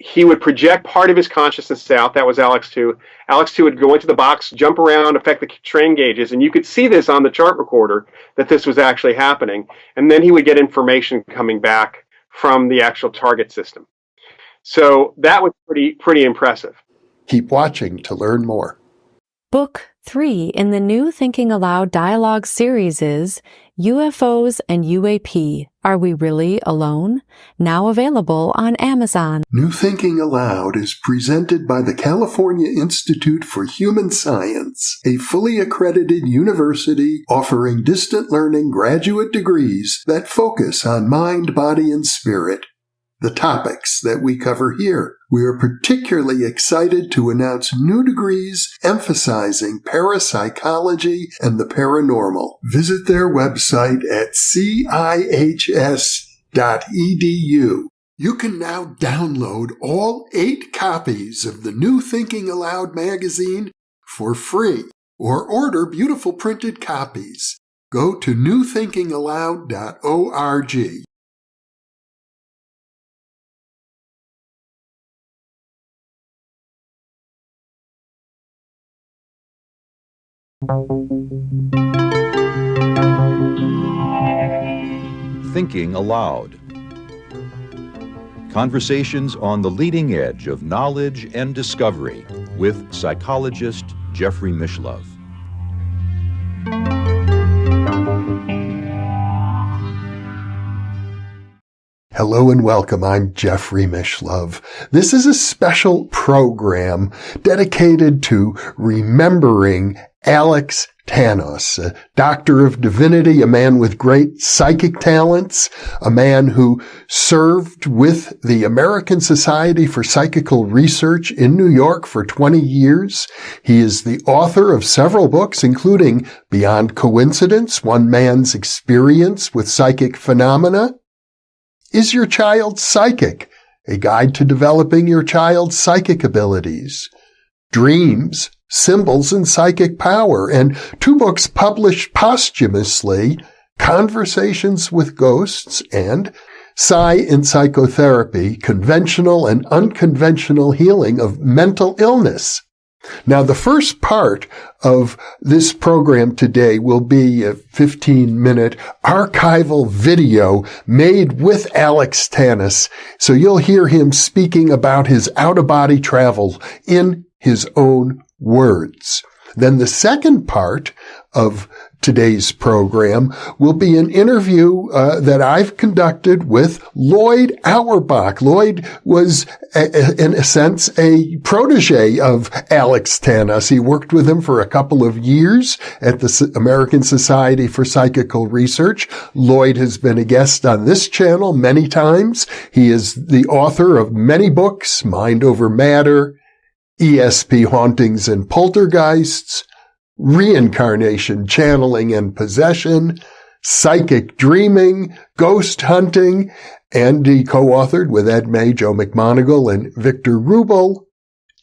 he would project part of his consciousness out. That was Alex 2. Alex 2 would go into the box, jump around, affect the strain gauges, and you could see this on the chart recorder, that this was actually happening. And then he would get information coming back from the actual target system. So that was pretty impressive. Keep watching to learn more. Book 3 in the new Thinking Aloud dialogue series is UFOs and UAP, Are We Really Alone? Now available on Amazon. New Thinking Aloud is presented by the California Institute for Human Science, a fully accredited university offering distant learning graduate degrees that focus on mind, body, and spirit. The topics that we cover here. We are particularly excited to announce new degrees emphasizing parapsychology and the paranormal. Visit their website at cihs.edu. You can now download all 8 copies of the New Thinking Aloud magazine for free, or order beautiful printed copies. Go to newthinkingaloud.org. Thinking Aloud. Conversations on the leading edge of knowledge and discovery with psychologist Jeffrey Mishlove. Hello and welcome. I'm Jeffrey Mishlove. This is a special program dedicated to remembering Alex Tanous, a doctor of divinity, a man with great psychic talents, a man who served with the American Society for Psychical Research in New York for 20 years. He is the author of several books, including Beyond Coincidence, One Man's Experience with Psychic Phenomena, Is Your Child Psychic? A Guide to Developing Your Child's Psychic Abilities, Dreams, Symbols, and Psychic Power, and 2 books published posthumously, Conversations with Ghosts and Psi in Psychotherapy, Conventional and Unconventional Healing of Mental Illness. Now, the first part of this program today will be a 15-minute archival video made with Alex Tanous, so you'll hear him speaking about his out-of-body travel in his own words. Then the second part of today's program will be an interview that I've conducted with Loyd Auerbach. Loyd was, in a sense, a protege of Alex Tanous. He worked with him for a couple of years at the American Society for Psychical Research. Loyd has been a guest on this channel many times. He is the author of many books, Mind Over Matter, ESP Hauntings and Poltergeists, Reincarnation, Channeling and Possession, Psychic Dreaming, Ghost Hunting, and he co-authored with Ed May, Joe McMoneagle, and Victor Rubel,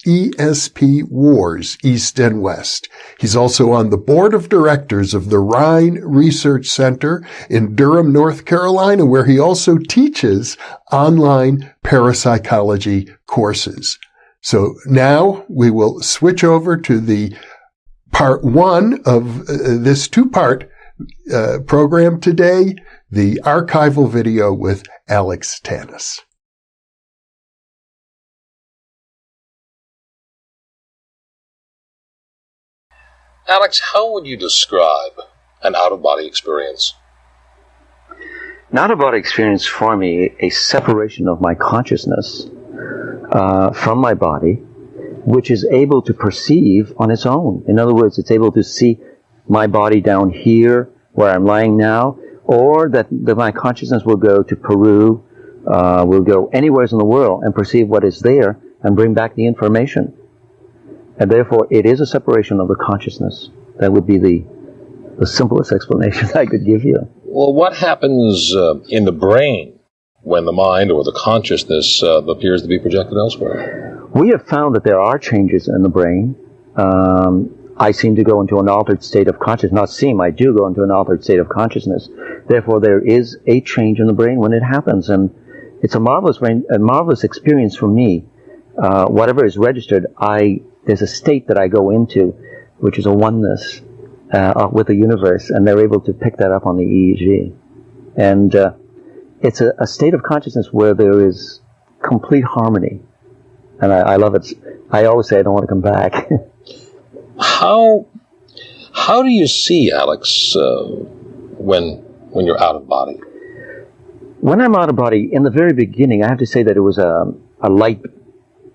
ESP Wars, East and West. He's also on the board of directors of the Rhine Research Center in Durham, North Carolina, where he also teaches online parapsychology courses. So now we will switch over to the part 1 of this 2-part program today, the archival video with Alex Tanous. Alex, how would you describe an out-of-body experience? An out-of-body experience for me, a separation of my consciousness from my body, which is able to perceive on its own. In other words, it's able to see my body down here, where I'm lying now, or that my consciousness will go to Peru, will go anywhere in the world and perceive what is there and bring back the information. And therefore, it is a separation of the consciousness. That would be the simplest explanation I could give you. Well, what happens in the brain when the mind or the consciousness appears to be projected elsewhere? We have found that there are changes in the brain. I seem to go into an altered state of consciousness. Not seem, I do go into an altered state of consciousness. Therefore, there is a change in the brain when it happens. And it's a marvelous experience for me. Whatever is registered, there's a state that I go into, which is a oneness with the universe, and they're able to pick that up on the EEG. And it's a state of consciousness where there is complete harmony. And I love it. I always say I don't want to come back. How do you see, Alex, when you're out of body? When I'm out of body, in the very beginning, I have to say that it was a light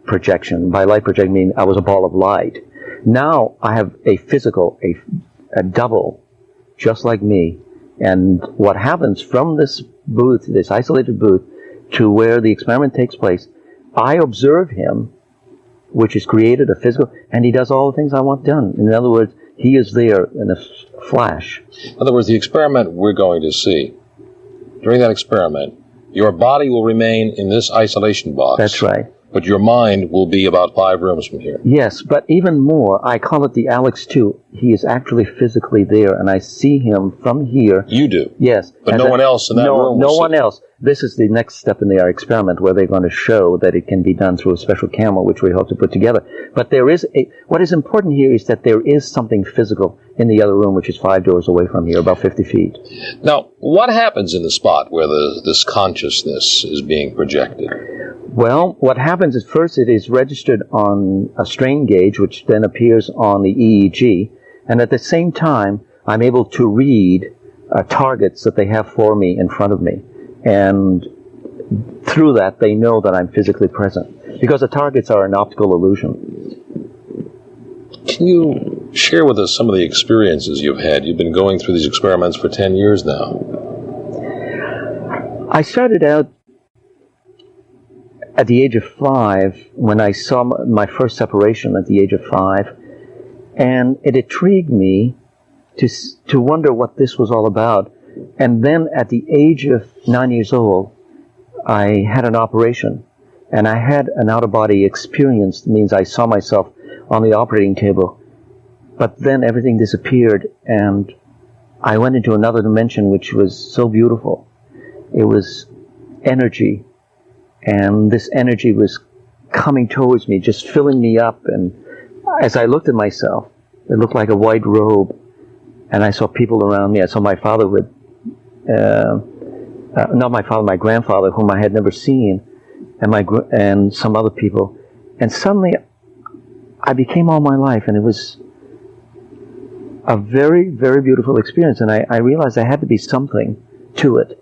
projection. By light projection, I mean I was a ball of light. Now I have a physical, a double, just like me. And what happens from this booth, this isolated booth, to where the experiment takes place, I observe him, which is created a physical, and he does all the things I want done. In other words, he is there in a flash. In other words, the experiment we're going to see, during that experiment, your body will remain in this isolation box. That's right. But your mind will be about 5 rooms from here. Yes, but even more, I call it the Alex 2. He is actually physically there, and I see him from here. You do? Yes. But no one else in that room will No see. one else. This is the next step in our experiment, where they're going to show that it can be done through a special camera, which we hope to put together. But what is important here is that there is something physical in the other room, which is 5 doors away from here, about 50 feet. Now, what happens in the spot where this consciousness is being projected? Well, what happens is first it is registered on a strain gauge, which then appears on the EEG, and at the same time, I'm able to read targets that they have for me in front of me. And through that, they know that I'm physically present, because the targets are an optical illusion. Can you share with us some of the experiences you've had? You've been going through these experiments for 10 years now. I started out at the age of 5, when I saw my first separation at the age of 5, and it intrigued me to wonder what this was all about. And then at the age of 9 years old, I had an operation, and I had an out-of-body experience. It means I saw myself on the operating table, but then everything disappeared, and I went into another dimension, which was so beautiful. It was energy. And this energy was coming towards me, just filling me up. And as I looked at myself, it looked like a white robe. And I saw people around me. I saw my father not my father, my grandfather, whom I had never seen, and some other people. And suddenly, I became all my life, and it was a very, very beautiful experience. And I realized there had to be something to it.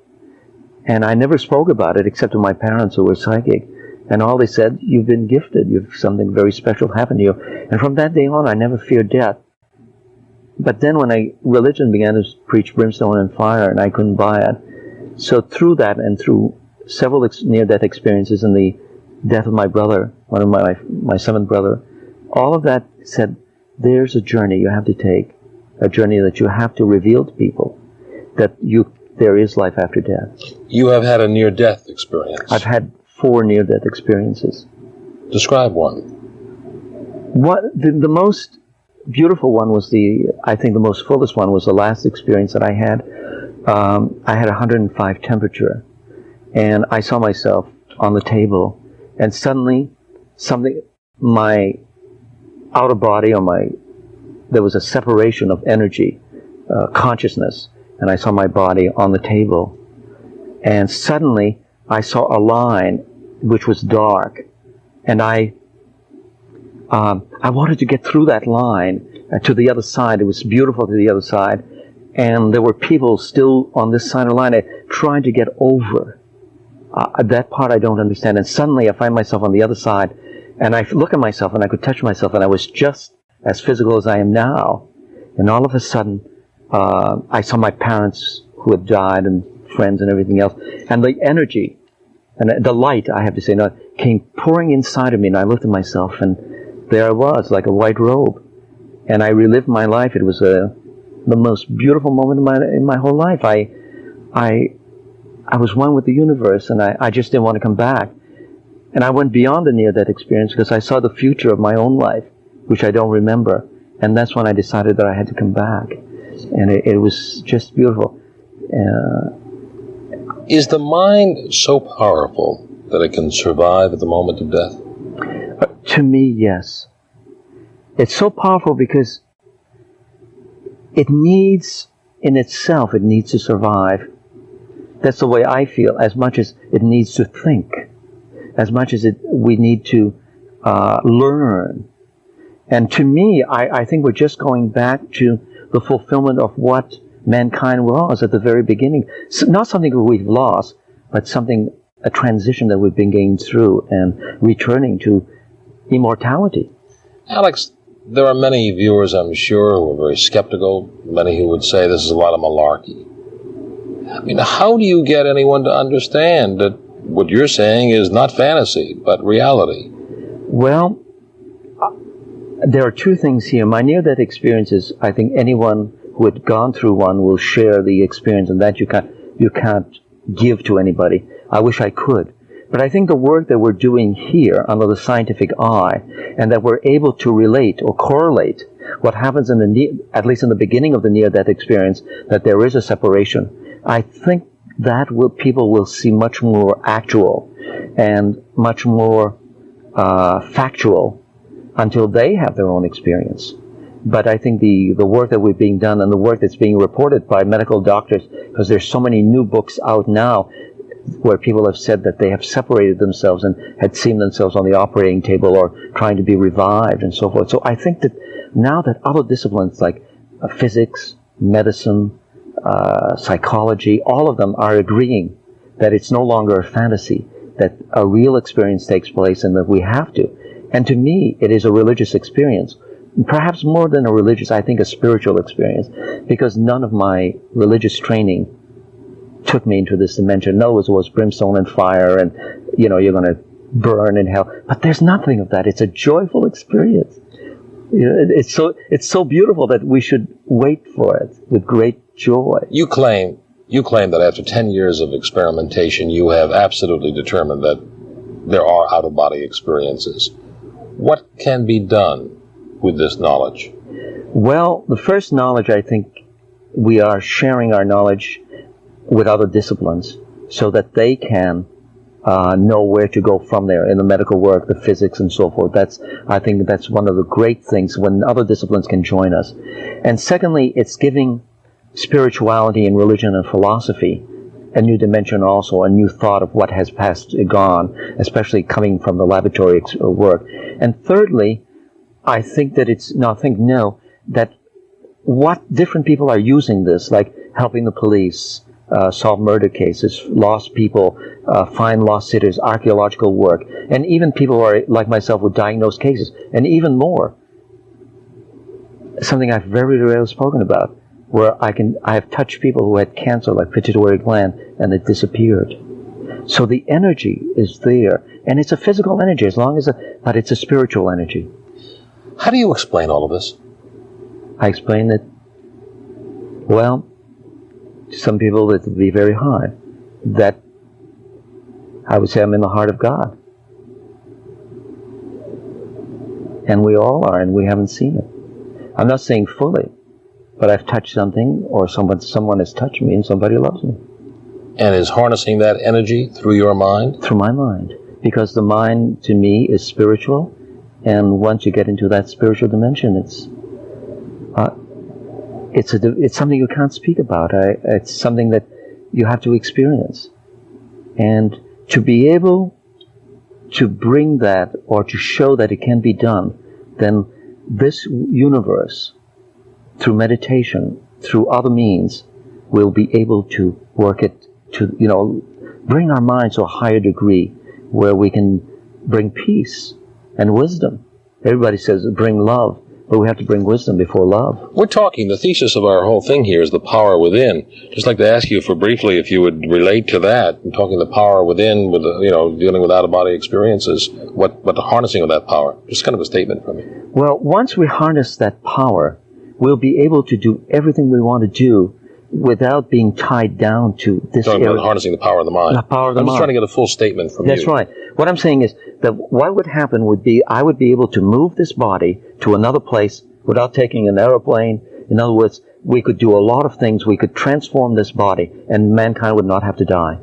And I never spoke about it except to my parents, who were psychic. And all they said, you've been gifted. You've something very special happened to you. And from that day on, I never feared death. But then when religion began to preach brimstone and fire, and I couldn't buy it. So through that, and through several near-death experiences, and the death of my brother, one of my seventh brother, all of that said, there's a journey you have to take. A journey that you have to reveal to people. That there is life after death. You have had a near-death experience. I've had 4 near-death experiences. Describe one. The most beautiful one was I think the most fullest one was the last experience that I had. I had 105 temperature, and I saw myself on the table, and suddenly my outer body, there was a separation of energy, consciousness, and I saw my body on the table. And suddenly, I saw a line which was dark, and I wanted to get through that line to the other side. It was beautiful to the other side, and there were people still on this side of the line trying to get over. That part I don't understand. And suddenly, I find myself on the other side, and I look at myself, and I could touch myself, and I was just as physical as I am now. And all of a sudden, I saw my parents who had died, and friends and everything else, and the energy and the light, I have to say, came pouring inside of me, and I looked at myself, and there I was, like a white robe, and I relived my life. It was the most beautiful moment in my whole life. I was one with the universe, and I just didn't want to come back. And I went beyond the near-death experience because I saw the future of my own life, which I don't remember, and that's when I decided that I had to come back. And it was just beautiful. Is the mind so powerful that it can survive at the moment of death? To me, yes. It's so powerful because it needs, in itself, it needs to survive. That's the way I feel, as much as it needs to think, as much as we need to learn. And to me, I think we're just going back to the fulfillment of what mankind was at the very beginning. So not something that we've lost, but a transition that we've been going through and returning to immortality. Alex, there are many viewers, I'm sure, who are very skeptical, many who would say this is a lot of malarkey. I mean, how do you get anyone to understand that what you're saying is not fantasy, but reality? Well, there are two things here. My near-death experiences, I think anyone who had gone through one will share the experience, and that you can't give to anybody. I wish I could. But I think the work that we're doing here under the scientific eye, and that we're able to relate or correlate what happens at least in the beginning of the near-death experience, that there is a separation, I think that people will see much more actual and much more factual until they have their own experience. But I think the work that we're being done and the work that's being reported by medical doctors, because there's so many new books out now where people have said that they have separated themselves and had seen themselves on the operating table or trying to be revived and so forth. So I think that now that other disciplines like physics, medicine, psychology, all of them are agreeing that it's no longer a fantasy, that a real experience takes place and that we have to. And to me, it is a religious experience. Perhaps more than a religious, I think a spiritual experience, because none of my religious training took me into this dimension. No, it was brimstone and fire and, you're going to burn in hell. But there's nothing of that. It's a joyful experience. It's so beautiful that we should wait for it with great joy. You claim that after 10 years of experimentation, you have absolutely determined that there are out-of-body experiences. What can be done with this knowledge? Well, the first knowledge, I think we are sharing our knowledge with other disciplines so that they can know where to go from there in the medical work, the physics and so forth. I think that's one of the great things when other disciplines can join us. And secondly, it's giving spirituality and religion and philosophy a new dimension also, a new thought of what has passed and gone, especially coming from the laboratory work. And thirdly, I think that that what different people are using this, like helping the police solve murder cases, lost people, find lost cities, archaeological work, and even people who are like myself with diagnosed cases, and even more. Something I've very rarely spoken about, where I have touched people who had cancer, like pituitary gland, and it disappeared. So the energy is there, and it's a physical energy, but it's a spiritual energy. How do you explain all of this? I explain it, well, to some people it would be very hard. That I would say I'm in the heart of God. And we all are, and we haven't seen it. I'm not saying fully, but I've touched something, or someone has touched me, and somebody loves me. And is harnessing that energy through your mind? Through my mind. Because the mind, to me, is spiritual, and once you get into that spiritual dimension, it's something you can't speak about. It's something that you have to experience. And to be able to bring that, or to show that it can be done, then this universe, through meditation, through other means, will be able to work it to, bring our minds to a higher degree where we can bring peace and wisdom. Everybody says bring love, but we have to bring wisdom before love. We're talking, the thesis of our whole thing here is the power within. Just like to ask you for briefly if you would relate to that, and talking the power within with, dealing with out-of-body experiences, what the harnessing of that power. Just kind of a statement from you. Well, once we harness that power, we'll be able to do everything we want to do without being tied down to this area. About harnessing the power of the mind. The power of the mind. I'm just trying to get a full statement from you. That's right. What I'm saying is that what would happen would be I would be able to move this body to another place without taking an airplane. In other words, we could do a lot of things. We could transform this body, and mankind would not have to die.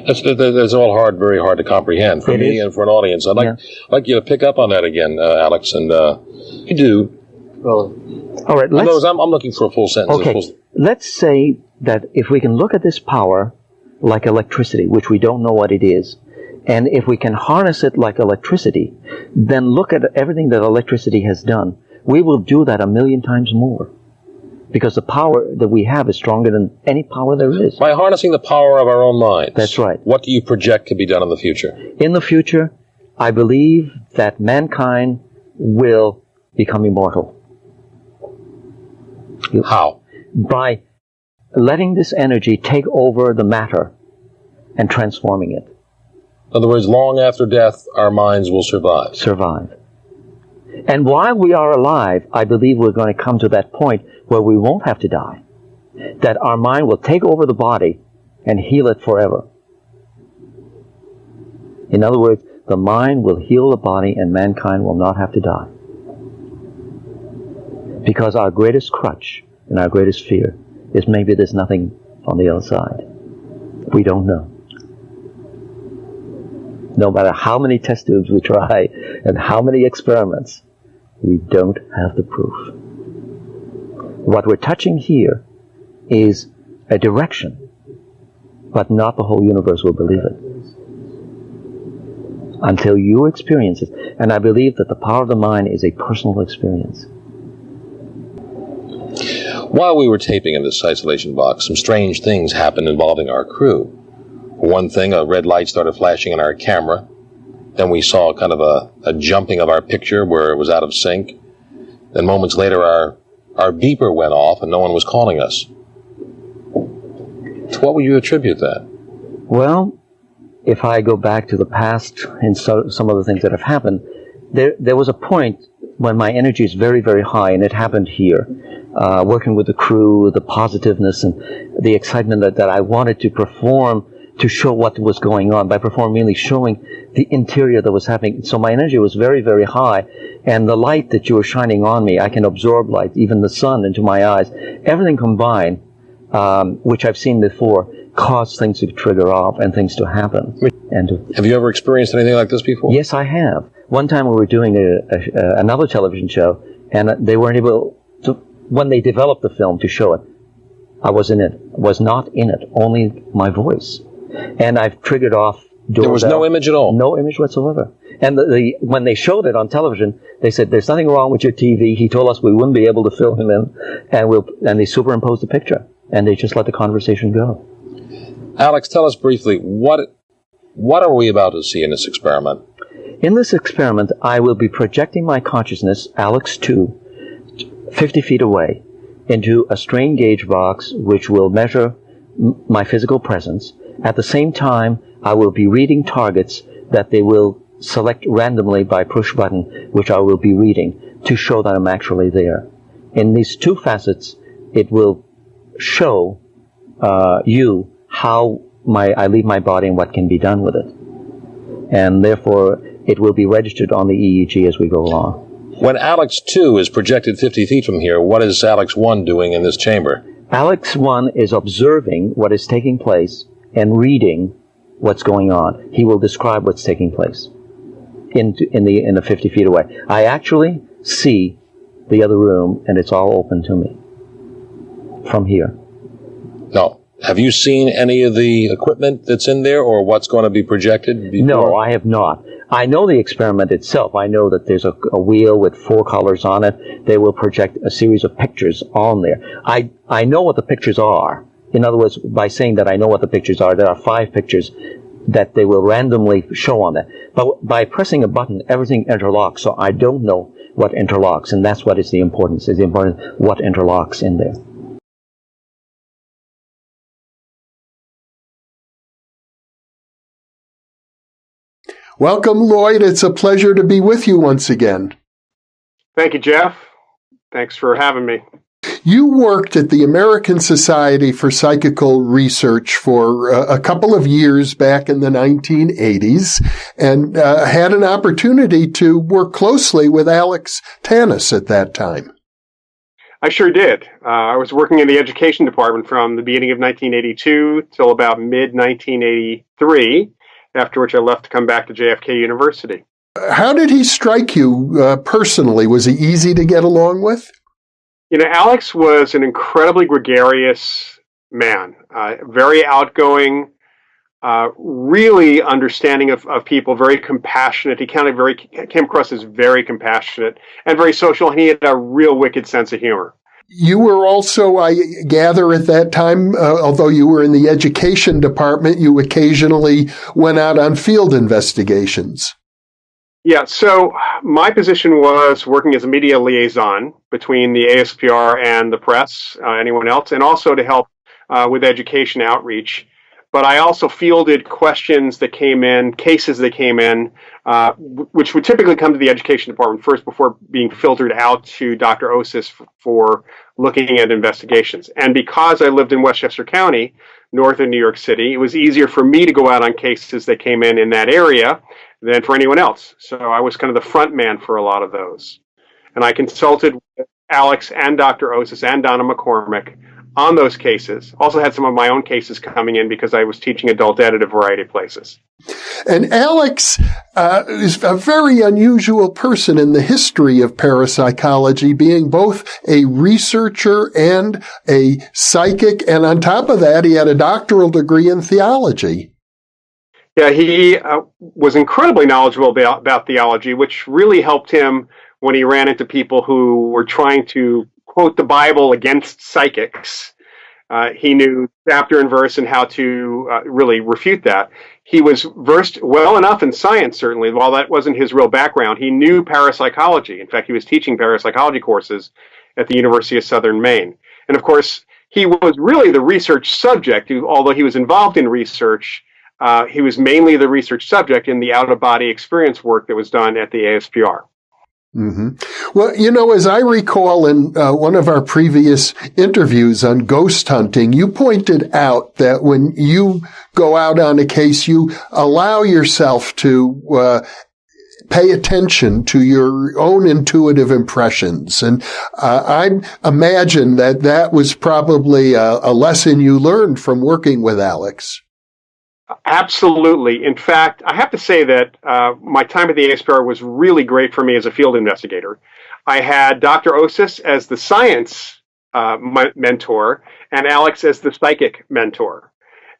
That's all very hard to comprehend for me and for an audience. I'd like you to pick up on that again, Alex, and you do. Well, all right. I'm looking for a full sentence. Okay. Let's say that if we can look at this power like electricity, which we don't know what it is, and if we can harness it like electricity, then look at everything that electricity has done. We will do that 1,000,000 times more. Because the power that we have is stronger than any power there is. By harnessing the power of our own minds. That's right. What do you project to be done in the future? In the future, I believe that mankind will become immortal. How? By letting this energy take over the matter and transforming it. In other words, long after death, our minds will survive. And while we are alive, I believe we're going to come to that point where we won't have to die. That our mind will take over the body and heal it forever. In other words, the mind will heal the body and mankind will not have to die. Because our greatest crutch and our greatest fear is maybe there's nothing on the other side. We don't know. No matter how many test tubes we try and how many experiments, we don't have the proof. What we're touching here is a direction, but not the whole universe will believe it. Until you experience it. And I believe that the power of the mind is a personal experience. While we were taping in this isolation box, some strange things happened involving our crew. For one thing, a red light started flashing in our camera. Then we saw kind of a jumping of our picture where it was out of sync. Then moments later, our beeper went off and no one was calling us. To what would you attribute that? Well, if I go back to the past and some of the things that have happened, there was a point when my energy is very, very high, and it happened here. Working with the crew, the positiveness and the excitement that I wanted to perform to show what was going on. By perform, mainly showing the interior that was happening. So my energy was very, very high, and the light that you were shining on me, I can absorb light, even the sun into my eyes. Everything combined, which I've seen before, caused things to trigger off and things to happen. Have you ever experienced anything like this before? Yes, I have. One time we were doing another television show, and they weren't able to, when they developed the film to show it, I was not in it, only my voice. And I've triggered off. There was no image at all? No image whatsoever. And when they showed it on television, they said, there's nothing wrong with your TV. He told us we wouldn't be able to film him in, and they superimposed the picture. And they just let the conversation go. Alex, tell us briefly, what are we about to see in this experiment? In this experiment, I will be projecting my consciousness, Alex 2, 50 feet away, into a strain gauge box which will measure my physical presence. At the same time, I will be reading targets that they will select randomly by push button, which I will be reading to show that I'm actually there. In these two facets, it will show you how I leave my body and what can be done with it. And therefore, it will be registered on the EEG as we go along. When Alex 2 is projected 50 feet from here, what is Alex 1 doing in this chamber? Alex 1 is observing what is taking place and reading what's going on. He will describe what's taking place in the 50 feet away. I actually see the other room, and it's all open to me from here. No. Have you seen any of the equipment that's in there, or what's going to be projected before? No, I have not. I know the experiment itself. I know that there's a wheel with 4 colors on it. They will project a series of pictures on there. I know what the pictures are. In other words, by saying that I know what the pictures are, there are 5 pictures that they will randomly show on that. But by pressing a button, everything interlocks, so I don't know what interlocks, and that's what is the importance. Is the importance what interlocks in there. Welcome, Loyd. It's a pleasure to be with you once again. Thank you, Jeff. Thanks for having me. You worked at the American Society for Psychical Research for a couple of years back in the 1980s and had an opportunity to work closely with Alex Tanous at that time. I sure did. I was working in the education department from the beginning of 1982 till about mid-1983, after which I left to come back to JFK University. How did he strike you personally? Was he easy to get along with? Alex was an incredibly gregarious man, very outgoing, really understanding of people, very compassionate. He came across as very compassionate and very social, and he had a real wicked sense of humor. You were also, I gather at that time, although you were in the education department, you occasionally went out on field investigations. Yeah, so my position was working as a media liaison between the ASPR and the press, anyone else, and also to help with education outreach. But I also fielded questions that came in, cases that came in, which would typically come to the education department first before being filtered out to Dr. Osis for looking at investigations. And because I lived in Westchester County, north of New York City, it was easier for me to go out on cases that came in that area than for anyone else. So I was kind of the front man for a lot of those. And I consulted with Alex and Dr. Osis and Donna McCormick on those cases. Also had some of my own cases coming in because I was teaching adult ed at a variety of places. And Alex is a very unusual person in the history of parapsychology, being both a researcher and a psychic. And on top of that, he had a doctoral degree in theology. Yeah, he was incredibly knowledgeable about theology, which really helped him when he ran into people who were trying to quote the Bible against psychics. He knew chapter and verse and how to really refute that. He was versed well enough in science, certainly, while that wasn't his real background. He knew parapsychology. In fact, he was teaching parapsychology courses at the University of Southern Maine. And of course, he was really the research subject, although he was involved in research. He was mainly the research subject in the out-of-body experience work that was done at the ASPR. Mm-hmm. Well, as I recall in one of our previous interviews on ghost hunting, you pointed out that when you go out on a case, you allow yourself to pay attention to your own intuitive impressions. And I imagine that was probably a lesson you learned from working with Alex. Absolutely. In fact, I have to say that my time at the ASPR was really great for me as a field investigator. I had Dr. Osis as the science mentor and Alex as the psychic mentor.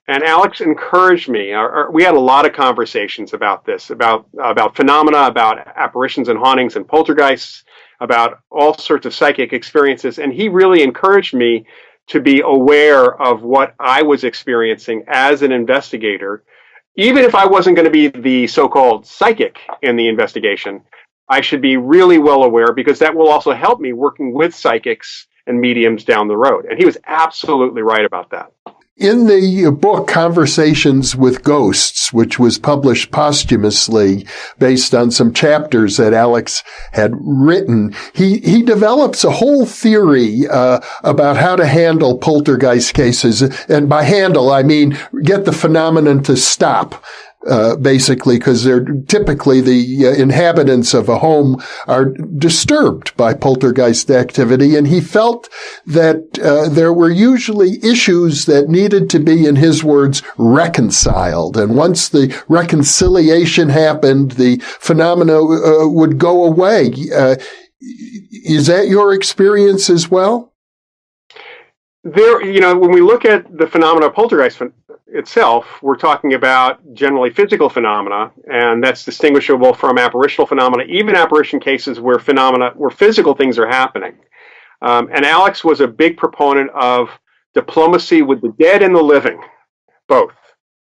And Alex encouraged me. We had a lot of conversations about this, about phenomena, about apparitions and hauntings and poltergeists, about all sorts of psychic experiences. And he really encouraged me to be aware of what I was experiencing as an investigator. Even if I wasn't going to be the so-called psychic in the investigation, I should be really well aware, because that will also help me working with psychics and mediums down the road. And he was absolutely right about that. In the book Conversations with Ghosts, which was published posthumously based on some chapters that Alex had written, he develops a whole theory about how to handle poltergeist cases. And by handle, I mean get the phenomenon to stop. Basically, because they're typically the inhabitants of a home are disturbed by poltergeist activity. And he felt that there were usually issues that needed to be, in his words, reconciled. And once the reconciliation happened, the phenomena would go away. Is that your experience as well? When we look at the phenomena of poltergeist itself, we're talking about generally physical phenomena, and that's distinguishable from apparitional phenomena, even apparition cases where physical things are happening. And Alex was a big proponent of diplomacy with the dead and the living, both.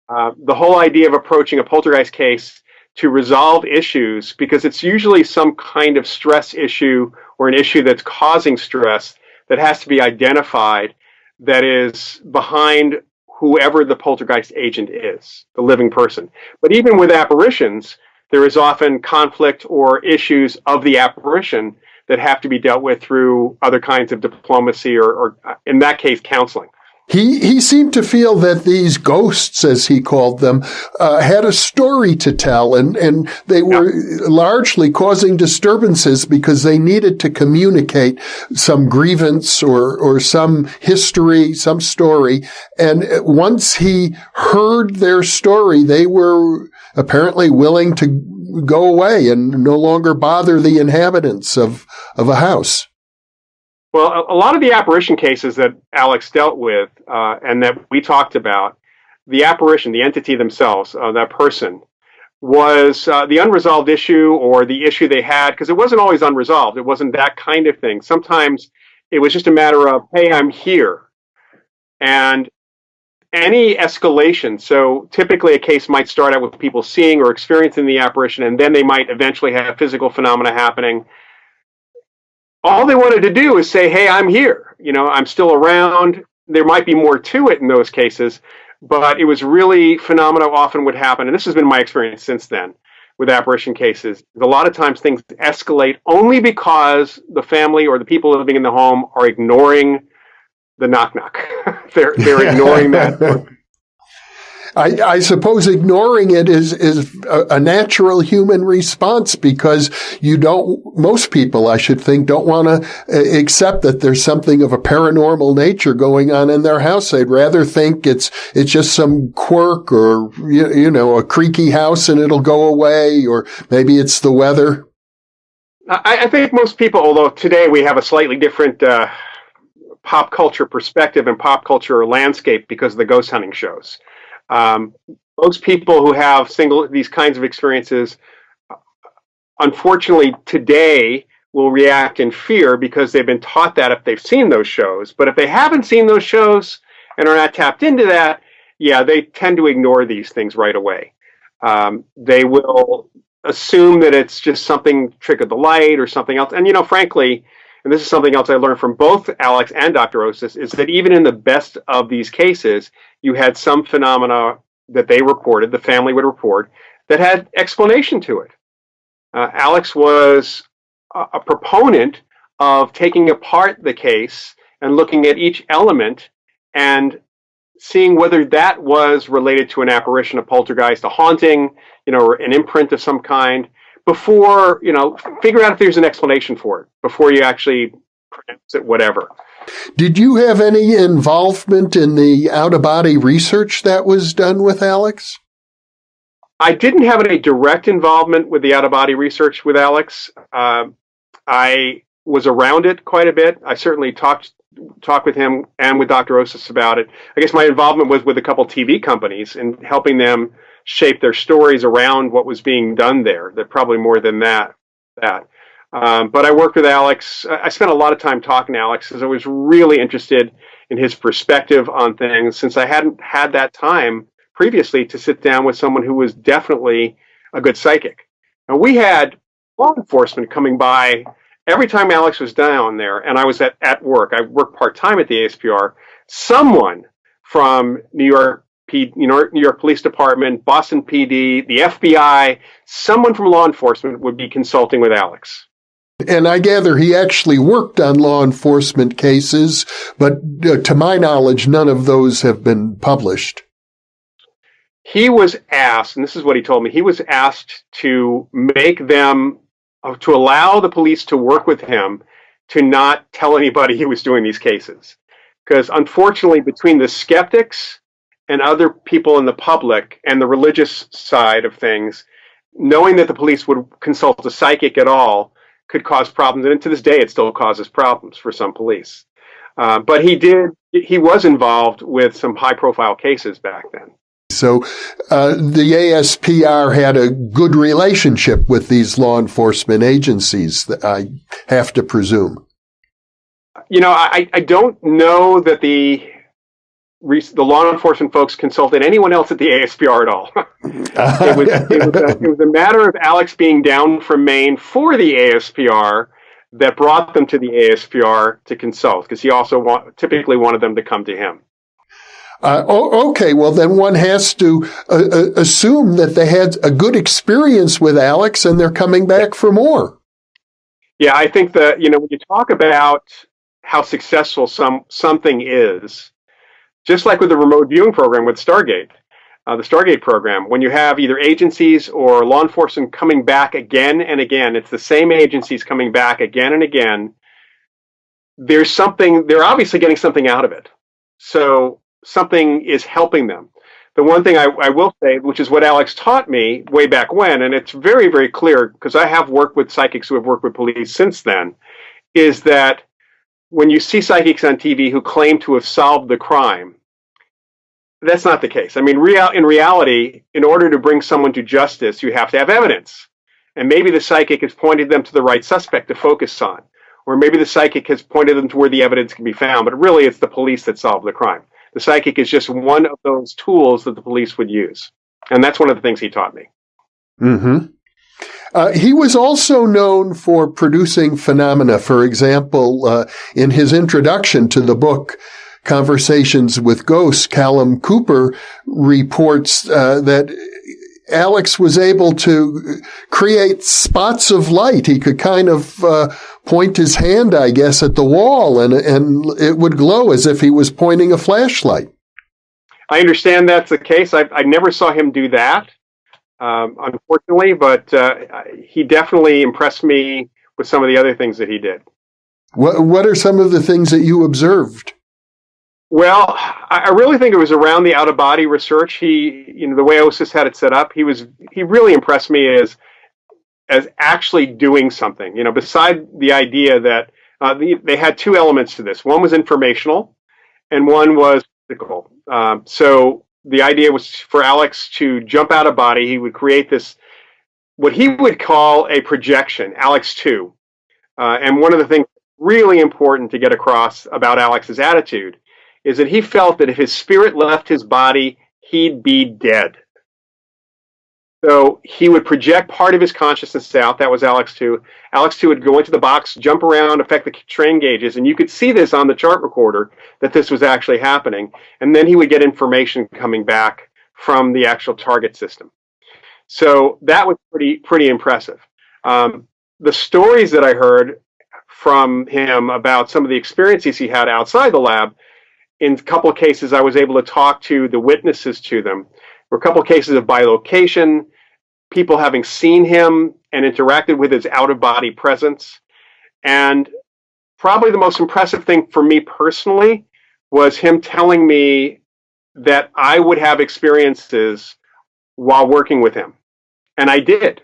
The whole idea of approaching a poltergeist case to resolve issues, because it's usually some kind of stress issue or an issue that's causing stress that has to be identified, that is behind whoever the poltergeist agent is, the living person. But even with apparitions, there is often conflict or issues of the apparition that have to be dealt with through other kinds of diplomacy or in that case, counseling. He seemed to feel that these ghosts, as he called them, had a story to tell, and they were largely causing disturbances because they needed to communicate some grievance or some history, some story. And once he heard their story, they were apparently willing to go away and no longer bother the inhabitants of a house. Well, a lot of the apparition cases that Alex dealt with and that we talked about, the apparition, the entity themselves, that person, was the unresolved issue or the issue they had, because it wasn't always unresolved. It wasn't that kind of thing. Sometimes it was just a matter of, hey, I'm here. And any escalation, so typically a case might start out with people seeing or experiencing the apparition, and then they might eventually have physical phenomena happening. All they wanted to do is say, hey, I'm here. I'm still around. There might be more to it in those cases, but it was really phenomena often would happen. And this has been my experience since then with apparition cases. A lot of times things escalate only because the family or the people living in the home are ignoring the knock-knock. They're ignoring that. I suppose ignoring it is a natural human response because most people, I should think, don't want to accept that there's something of a paranormal nature going on in their house. They'd rather think it's just some quirk or, a creaky house and it'll go away, or maybe it's the weather. I think most people, although today we have a slightly different pop culture perspective and pop culture landscape because of the ghost hunting shows. Most people who have these kinds of experiences, unfortunately today, will react in fear because they've been taught that if they've seen those shows. But if they haven't seen those shows and are not tapped into that, they tend to ignore these things right away. They will assume that it's just something trick of the light or something else. And, frankly, and this is something else I learned from both Alex and Dr. Osis, is that even in the best of these cases, you had some phenomena that they reported, the family would report, that had explanation to it. Alex was a proponent of taking apart the case and looking at each element and seeing whether that was related to an apparition, a poltergeist, a haunting, or an imprint of some kind, before, figure out if there's an explanation for it, before you actually pronounce it, whatever. Did you have any involvement in the out-of-body research that was done with Alex? I didn't have any direct involvement with the out-of-body research with Alex. I was around it quite a bit. I certainly talked with him and with Dr. Osis about it. I guess my involvement was with a couple TV companies and helping them shape their stories around what was being done there. That probably more than that. But I worked with Alex. I spent a lot of time talking to Alex because I was really interested in his perspective on things, since I hadn't had that time previously to sit down with someone who was definitely a good psychic. And we had law enforcement coming by every time Alex was down there, and I was at work. I worked part-time at the ASPR. Someone from New York Police Department, Boston PD, the FBI, someone from law enforcement would be consulting with Alex. And I gather he actually worked on law enforcement cases, but to my knowledge, none of those have been published. He was asked, and this is what he told me, he was asked to to allow the police to work with him to not tell anybody he was doing these cases. Because unfortunately, between the skeptics and other people in the public and the religious side of things, knowing that the police would consult a psychic at all could cause problems. And to this day, it still causes problems for some police. But he was involved with some high-profile cases back then. So the ASPR had a good relationship with these law enforcement agencies, I have to presume. I don't know that the law enforcement folks consulted anyone else at the ASPR at all. It was a matter of Alex being down from Maine for the ASPR that brought them to the ASPR to consult, because he also typically wanted them to come to him. Okay, well then one has to assume that they had a good experience with Alex and they're coming back for more. Yeah, I think that, when you talk about how successful something is, Just like with the remote viewing program with Stargate, the Stargate program, when you have either agencies or law enforcement coming back again and again, it's the same agencies coming back again and again, they're obviously getting something out of it. So something is helping them. The one thing I will say, which is what Alex taught me way back when, and it's very, very clear because I have worked with psychics who have worked with police since then, is that when you see psychics on TV who claim to have solved the crime, that's not the case. I mean, in reality, in order to bring someone to justice, you have to have evidence. And maybe the psychic has pointed them to the right suspect to focus on. Or maybe the psychic has pointed them to where the evidence can be found. But really, it's the police that solved the crime. The psychic is just one of those tools that the police would use. And that's one of the things he taught me. Mm-hmm. He was also known for producing phenomena. For example, in his introduction to the book, Conversations with Ghosts, Callum Cooper reports that Alex was able to create spots of light. He could kind of point his hand, I guess, at the wall, and it would glow as if he was pointing a flashlight. I understand that's the case. I never saw him do that, unfortunately, but he definitely impressed me with some of the other things that he did. What are some of the things that you observed? Well, I really think it was around the out-of-body research. The way OSIS had it set up, he really impressed me as actually doing something. Beside the idea that they had two elements to this. One was informational, and one was physical. So the idea was for Alex to jump out of body. He would create this, what he would call a projection, Alex 2. And one of the things really important to get across about Alex's attitude is that he felt that if his spirit left his body, he'd be dead. So he would project part of his consciousness out. That was Alex 2. Alex 2 would go into the box, jump around, affect the strain gauges, and you could see this on the chart recorder that this was actually happening. And then he would get information coming back from the actual target system. So that was pretty impressive. The stories that I heard from him about some of the experiences he had outside the lab, in a couple of cases, I was able to talk to the witnesses to them. There were a couple of cases of bilocation, people having seen him and interacted with his out-of-body presence. And probably the most impressive thing for me personally was him telling me that I would have experiences while working with him. And I did.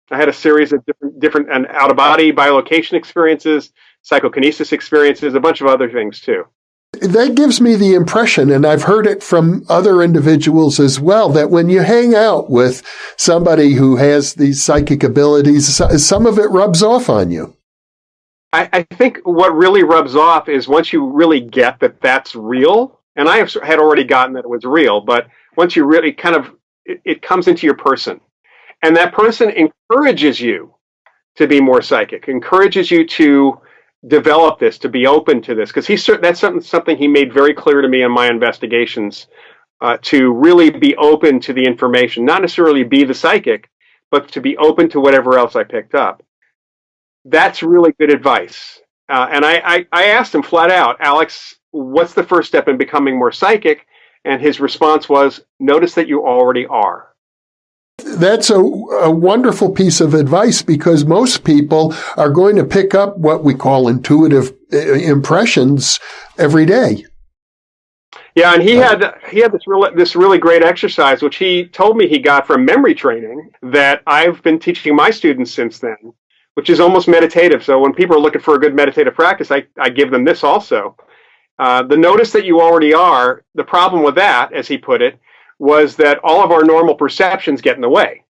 I had a series of different and out-of-body bilocation experiences, psychokinesis experiences, a bunch of other things too. That gives me the impression, and I've heard it from other individuals as well, that when you hang out with somebody who has these psychic abilities, some of it rubs off on you. I think what really rubs off is once you really get that that's real, and I had already gotten that it was real, but once you really it comes into your person. And that person encourages you to be more psychic, encourages you to develop this, to be open to this, because that's something he made very clear to me in my investigations, to really be open to the information, not necessarily be the psychic, but to be open to whatever else I picked up. That's really good advice. And I asked him flat out, Alex, what's the first step in becoming more psychic? And his response was, notice that you already are. That's a wonderful piece of advice, because most people are going to pick up what we call intuitive impressions every day. Yeah, and he had this really great exercise, which he told me he got from memory training, that I've been teaching my students since then, which is almost meditative. So when people are looking for a good meditative practice, I give them this also. The notice that you already are, the problem with that, as he put it, was that all of our normal perceptions get in the way.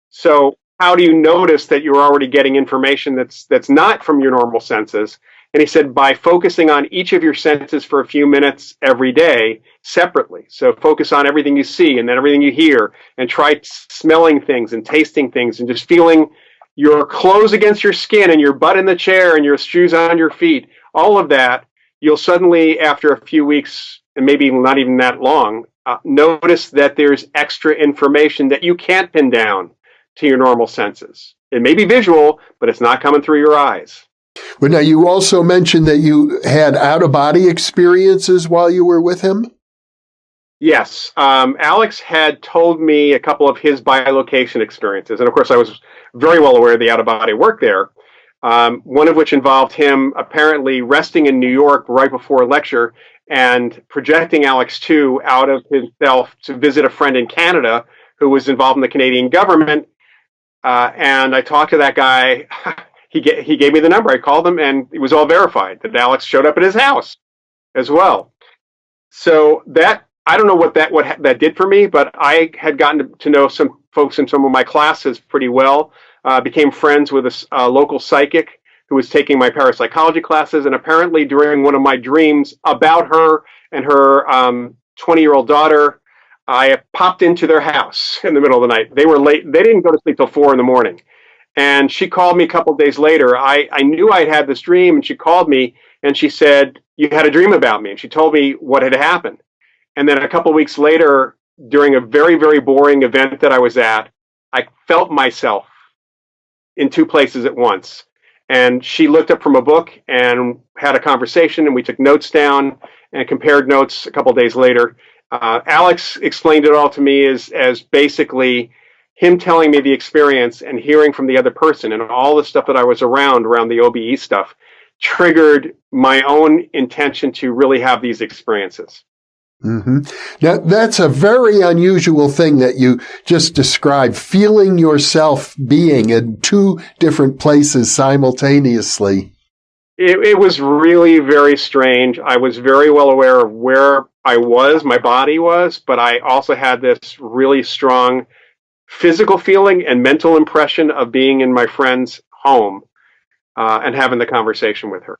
So how do you notice that you're already getting information that's not from your normal senses? And he said, by focusing on each of your senses for a few minutes every day separately. So focus on everything you see and then everything you hear, and try smelling things and tasting things and just feeling your clothes against your skin and your butt in the chair and your shoes on your feet. All of that, you'll suddenly, after a few weeks, and maybe not even that long, notice that there's extra information that you can't pin down to your normal senses. It may be visual, but it's not coming through your eyes. But now you also mentioned that you had out-of-body experiences while you were with him? Yes. Alex had told me a couple of his bilocation experiences. And of course, I was very well aware of the out-of-body work there. One of which involved him apparently resting in New York right before a lecture and projecting Alex 2 out of himself to visit a friend in Canada who was involved in the Canadian government. And I talked to that guy. He gave me the number. I called him, and it was all verified that Alex showed up at his house as well. So that, I don't know what that did for me, but I had gotten to know some folks in some of my classes pretty well. Became friends with a local psychic who was taking my parapsychology classes, and apparently during one of my dreams about her and her 20-year-old daughter, I popped into their house in the middle of the night. They were late. They didn't go to sleep till 4 a.m. And she called me a couple of days later. I knew I'd had this dream, and she called me and she said, "You had a dream about me." And she told me what had happened. And then a couple of weeks later, during a very, very boring event that I was at, I felt myself in 2 places at once. And she looked up from a book and had a conversation, and we took notes down and compared notes a couple of days later. Alex explained it all to me as basically him telling me the experience and hearing from the other person, and all the stuff that I was around the OBE stuff triggered my own intention to really have these experiences. Mm-hmm. Now, that's a very unusual thing that you just described, feeling yourself being in 2 different places simultaneously. It was really very strange. I was very well aware of where I was, my body was, but I also had this really strong physical feeling and mental impression of being in my friend's home and having the conversation with her.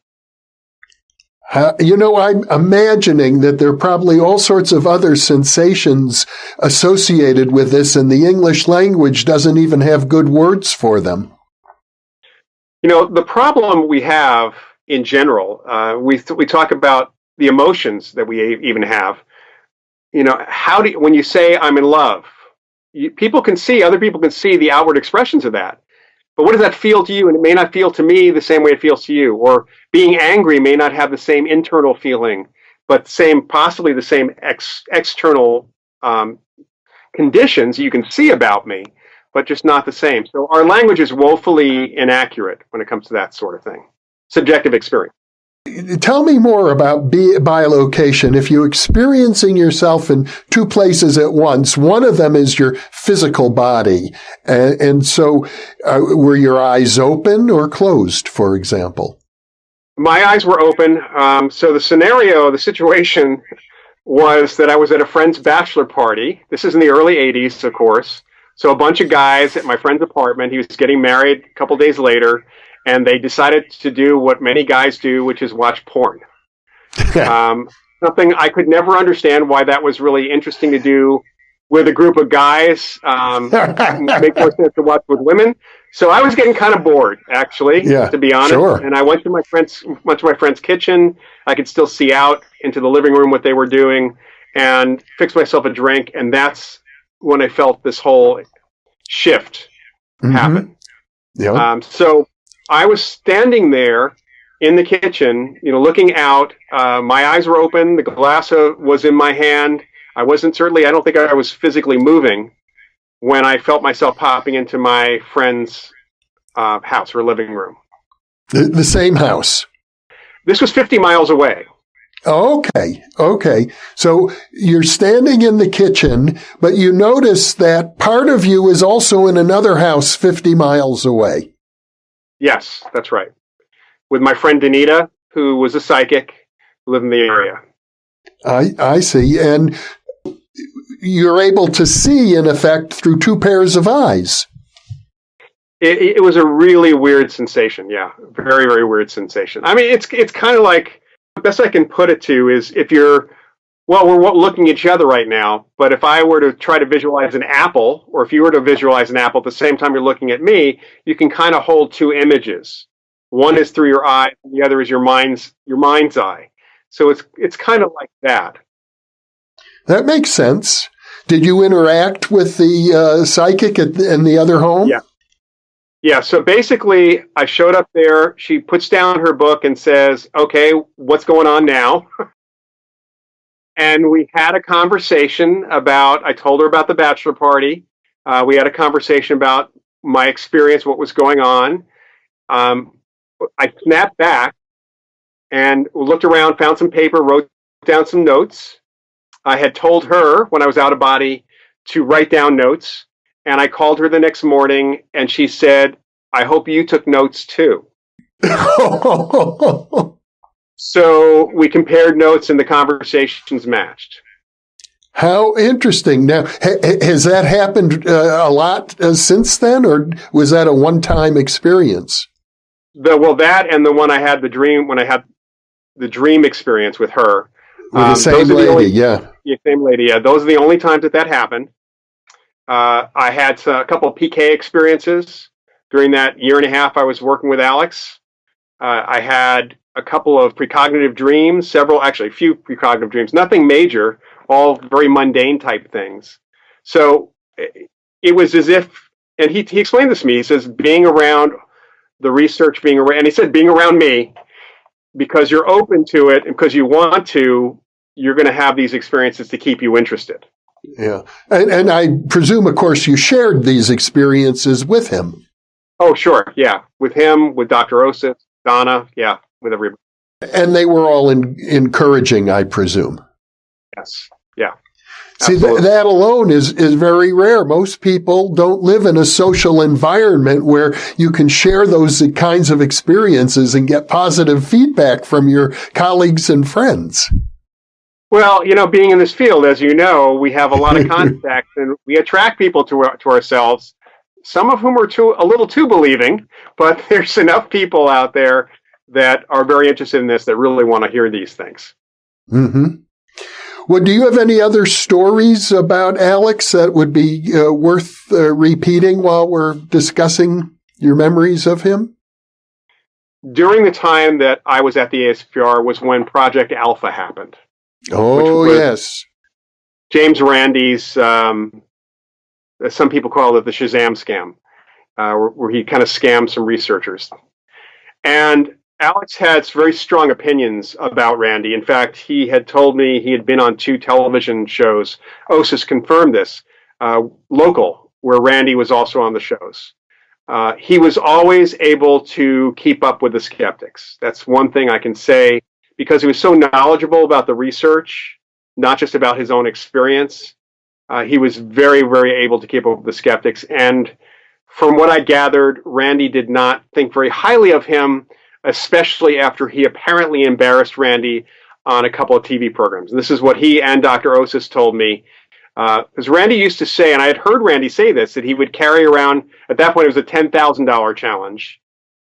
I'm imagining that there are probably all sorts of other sensations associated with this, and the English language doesn't even have good words for them. The problem we have in general, we talk about the emotions that we even have. When you say I'm in love, other people can see the outward expressions of that. But what does that feel to you? And it may not feel to me the same way it feels to you. Or being angry may not have the same internal feeling, but possibly the same external conditions you can see about me, but just not the same. So our language is woefully inaccurate when it comes to that sort of thing. Subjective experience. Tell me more about bilocation. If you're experiencing yourself in 2 places at once, one of them is your physical body. And so were your eyes open or closed, for example? My eyes were open. So the situation was that I was at a friend's bachelor party. This is in the early 80s, of course. So a bunch of guys at my friend's apartment. He was getting married a couple days later. And they decided to do what many guys do, which is watch porn. Something I could never understand why that was really interesting to do with a group of guys. Make more sense to watch with women. So I was getting kind of bored, actually, to be honest. Sure. And I went to my friend's kitchen. I could still see out into the living room what they were doing, and fixed myself a drink. And that's when I felt this whole shift happen. Yeah. So I was standing there in the kitchen, looking out. My eyes were open. The glass was in my hand. I don't think I was physically moving when I felt myself popping into my friend's house or living room. The same house? This was 50 miles away. Okay. So you're standing in the kitchen, but you notice that part of you is also in another house 50 miles away. Yes, that's right. With my friend Danita, who was a psychic, who lived in the area. I see. And you're able to see, in effect, through 2 pairs of eyes. It was a really weird sensation. Yeah, very, very weird sensation. I mean, it's kind of like, the best I can put it to is we're looking at each other right now, but if I were to try to visualize an apple, or if you were to visualize an apple at the same time you're looking at me, you can kind of hold 2 images. One is through your eye, and the other is your mind's eye. So it's kind of like that. That makes sense. Did you interact with the psychic in the other home? Yeah. Yeah, so basically, I showed up there. She puts down her book and says, "Okay, what's going on now?" And we had a conversation about, I told her about the bachelor party. We had a conversation about my experience, what was going on. I snapped back and looked around, found some paper, wrote down some notes. I had told her when I was out of body to write down notes. And I called her the next morning and she said, "I hope you took notes too." So we compared notes and the conversations matched. How interesting. Now, has that happened a lot since then, or was that a one-time experience? That and the one I had when I had the dream experience with her. With the same lady, yeah. Yeah, same lady, yeah. Those are the only times that happened. I had a couple of PK experiences during that year and a half I was working with Alex. I had a couple of precognitive dreams, a few precognitive dreams, nothing major, all very mundane type things. So it was as if, and he explained this to me, he says, being around the research, and he said, being around me, because you're open to it and because you want to, you're going to have these experiences to keep you interested. Yeah. And I presume, of course, you shared these experiences with him. Oh, sure. Yeah. With him, with Dr. Osis, Donna. Yeah. With everybody. And they were all encouraging, I presume. Yes. Yeah. See, that alone is very rare. Most people don't live in a social environment where you can share those kinds of experiences and get positive feedback from your colleagues and friends. Well, being in this field, as you know, we have a lot of contacts and we attract people to ourselves, some of whom are a little too believing, but there's enough people out there that are very interested in this that really want to hear these things. Mm-hmm. Well, do you have any other stories about Alex that would be worth repeating while we're discussing your memories of him? During the time that I was at the ASPR was when Project Alpha happened. Oh, yes. James Randi's, some people call it the Shazam scam, where he kind of scammed some researchers. And Alex had very strong opinions about Randy. In fact, he had told me he had been on 2 television shows. Osis confirmed this, local, where Randy was also on the shows. He was always able to keep up with the skeptics. That's one thing I can say, because he was so knowledgeable about the research, not just about his own experience. He was very, very able to keep up with the skeptics. And from what I gathered, Randy did not think very highly of him, especially after he apparently embarrassed Randy on a couple of TV programs. And this is what he and Dr. Osis told me. Because Randy used to say, and I had heard Randy say this, that he would carry around, at that point it was a $10,000 challenge.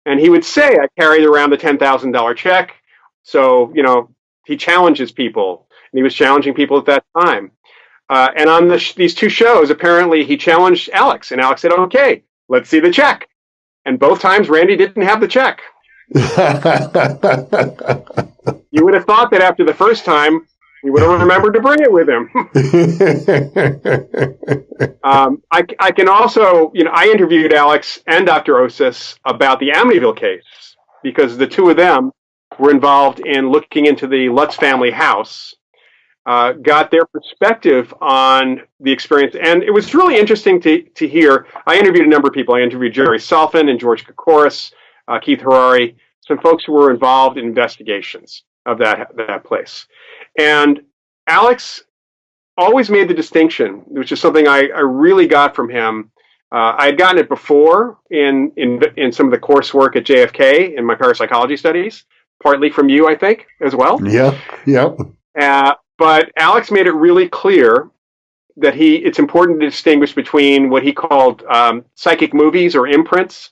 And he would say, I carried around the $10,000 check. So, he challenges people. And he was challenging people at that time. And on these 2 shows, apparently he challenged Alex. And Alex said, okay, let's see the check. And both times Randy didn't have the check. You would have thought that after the first time, he would have remembered to bring it with him. I can also, I interviewed Alex and Dr. Osis about the Amityville case, because the 2 of them were involved in looking into the Lutz family house, got their perspective on the experience. And it was really interesting to hear. I interviewed a number of people. I interviewed Jerry Salfin and George Kokoris, Keith Harari, some folks who were involved in investigations of that place. And Alex always made the distinction, which is something I really got from him. I had gotten it before in some of the coursework at JFK in my parapsychology studies, partly from you, I think, as well. Yeah. But Alex made it really clear that it's important to distinguish between what he called psychic movies or imprints,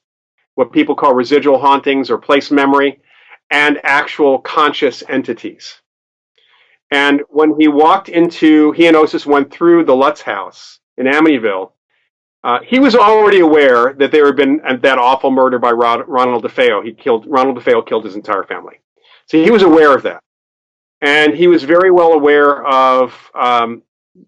what people call residual hauntings or place memory, and actual conscious entities. And when he and Osis went through the Lutz house in Amityville, he was already aware that there had been that awful murder by Ronald DeFeo. Ronald DeFeo killed his entire family. So he was aware of that. And he was very well aware of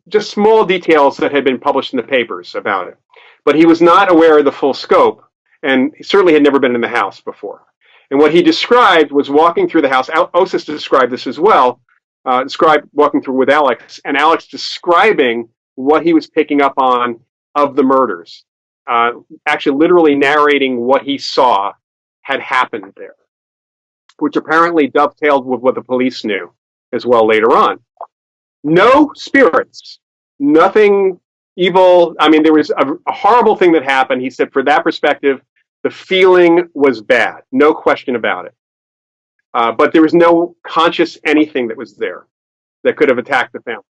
just small details that had been published in the papers about it. But he was not aware of the full scope. and he certainly had never been in the house before. And what he described was walking through the house. Osis described this as well, described walking through with Alex, and Alex describing what he was picking up on of the murders, actually literally narrating what he saw had happened there, which apparently dovetailed with what the police knew as well later on. No spirits, nothing evil. I mean, there was a horrible thing that happened. He said, for that perspective, the feeling was bad, no question about it. But there was no conscious anything that was there that could have attacked the family.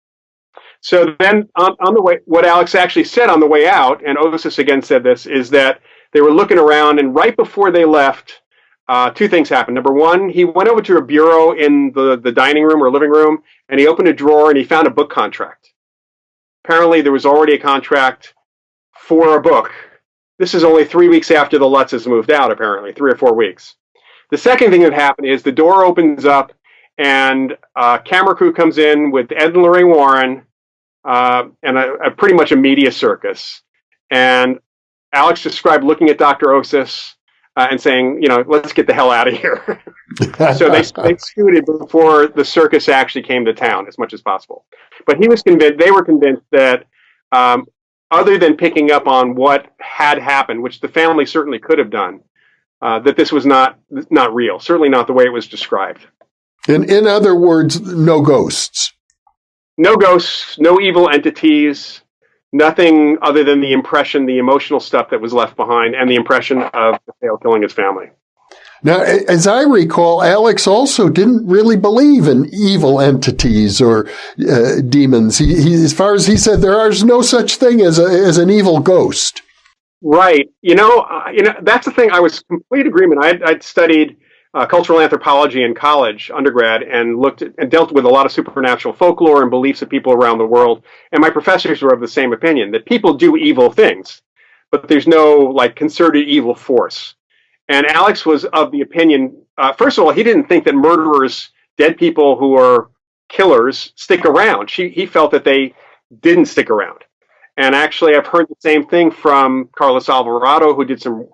So then on the way, what Alex actually said on the way out, and Osis again said this, is that they were looking around, and right before they left, two things happened. Number one, he went over to a bureau in the dining room or living room, and he opened a drawer and he found a book contract. Apparently there was already a contract for a book. This is only 3 weeks after the Lutzes moved out, apparently, 3 or 4 weeks. The second thing that happened is the door opens up and a camera crew comes in with Ed and Lorraine Warren and a pretty much a media circus. And Alex described looking at Dr. Osis and saying, let's get the hell out of here. So they scooted before the circus actually came to town as much as possible. But they were convinced that other than picking up on what had happened, which the family certainly could have done, that this was not real, certainly not the way it was described. In other words, no ghosts. No ghosts, no evil entities, nothing other than the impression, the emotional stuff that was left behind, and the impression of Mateo killing his family. Now, as I recall, Alex also didn't really believe in evil entities or demons. He, as far as he said, there is no such thing as an evil ghost. Right. That's the thing. I was in complete agreement. I'd studied cultural anthropology in college, undergrad, and dealt with a lot of supernatural folklore and beliefs of people around the world. And my professors were of the same opinion, that people do evil things, but there's no concerted evil force. And Alex was of the opinion, first of all, he didn't think that murderers, dead people who are killers, stick around. He felt that they didn't stick around. And actually, I've heard the same thing from Carlos Alvarado, who did some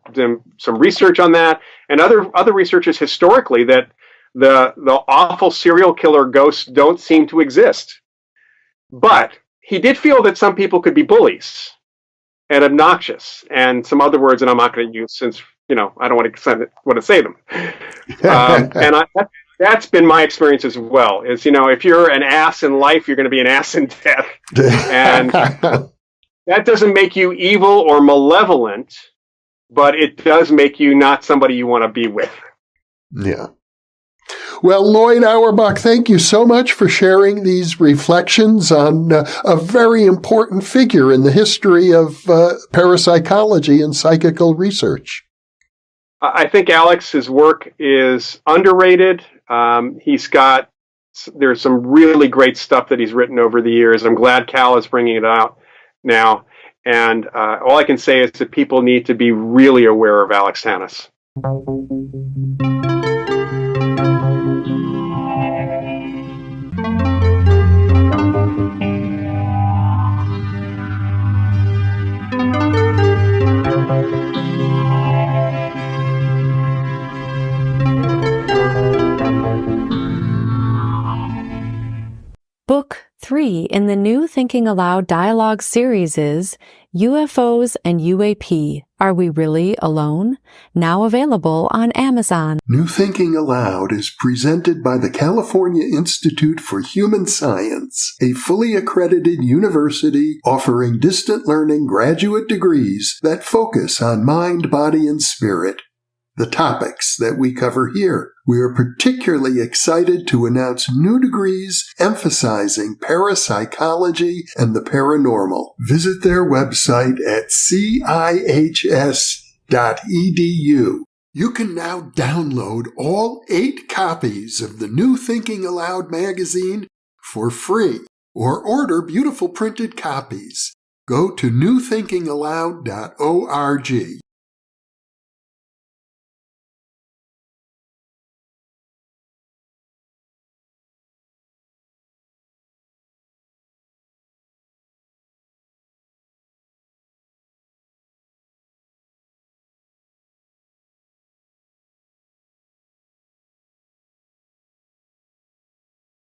research on that, and other researchers historically, that the awful serial killer ghosts don't seem to exist. But he did feel that some people could be bullies and obnoxious, and some other words that I'm not going to use since I don't want to say them. That's been my experience as well. Is if you're an ass in life, you're going to be an ass in death, and that doesn't make you evil or malevolent, but it does make you not somebody you want to be with. Yeah. Well, Loyd Auerbach, thank you so much for sharing these reflections on a very important figure in the history of parapsychology and psychical research. I think Alex's work is underrated. There's some really great stuff that he's written over the years. I'm glad Cal is bringing it out now. And all I can say is that people need to be really aware of Alex Tanous. Book 3 in the new Thinking Aloud dialogue series is UFOs and UAP, Are We Really Alone? Now available on Amazon. New Thinking Aloud is presented by the California Institute for Human Science, a fully accredited university offering distant learning graduate degrees that focus on mind, body, and spirit. The topics that we cover here. We are particularly excited to announce new degrees emphasizing parapsychology and the paranormal. Visit their website at cihs.edu. You can now download all 8 copies of the New Thinking Aloud magazine for free, or order beautiful printed copies. Go to newthinkingaloud.org.